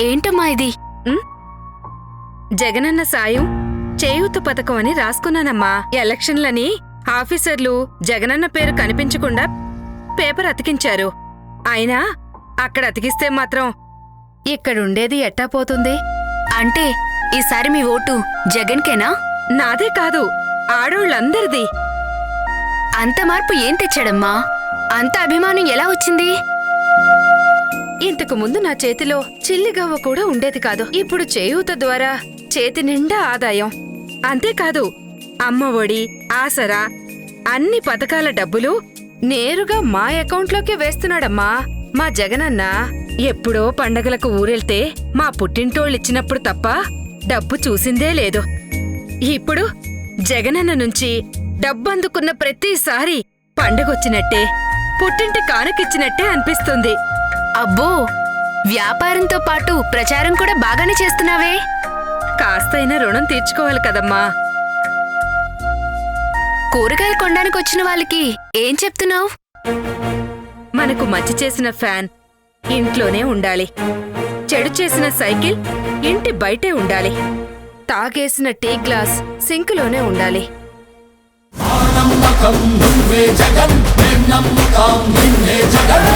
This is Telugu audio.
ఏంటమ్మా ఇది? జగనన్న సాయం చేయూత పథకం అని రాసుకున్నానమ్మా. ఎలక్షన్లని ఆఫీసర్లు జగనన్న పేరు కనిపించకుండా పేపర్ అతికించారు. అయినా అక్కడ అతికిస్తే మాత్రం ఇక్కడుండేది ఎట్టా పోతుంది? అంటే ఈసారి మీ ఓటు జగన్కేనా? నాదే కాదు, ఆడోళ్ళందరిది. అంత మార్పు ఏం తెచ్చాడమ్మా? అంత అభిమానం ఎలా వచ్చింది? ఇంతకు ముందు నా చేతిలో చిల్లిగవ్వ కూడా ఉండేది కాదు. ఇప్పుడు చేయూత ద్వారా చేతి నిండా ఆదాయం. అంతేకాదు, అమ్మ ఒడి, ఆసరా అన్ని పథకాల డబ్బులు నేరుగా మా అకౌంట్లోకే వేస్తున్నాడమ్మా మా జగనన్న. ఎప్పుడో పండగలకు ఊరెళ్తే మా పుట్టింటోళ్ళిచ్చినప్పుడు తప్ప డబ్బు చూసిందే లేదు. ఇప్పుడు జగనన్న నుంచి డబ్బందుకున్న ప్రతిసారి పండగొచ్చినట్టే, పుట్టింటి కానుకిచ్చినట్టే అనిపిస్తుంది. అబ్బో, వ్యాపారంతో పాటు ప్రచారం కూడా బాగానే చేస్తున్నావే. కాస్తైనా రుణం తీర్చుకోవాలి కదమ్మా. కూరగాయలు కొనడానికి వచ్చిన వాళ్ళకి ఏం చెప్తున్నావు? మనకు మంచి చేసిన ఫ్యాన్ ఇంట్లోనే ఉండాలి, చెడు చేసిన సైకిల్ ఇంటి బయటే ఉండాలి, తాగేసిన టీ గ్లాస్ సింకులోనే ఉండాలి. నమ్మకం నువ్వే జగన్, నమ్మకం నిన్నే జగన్.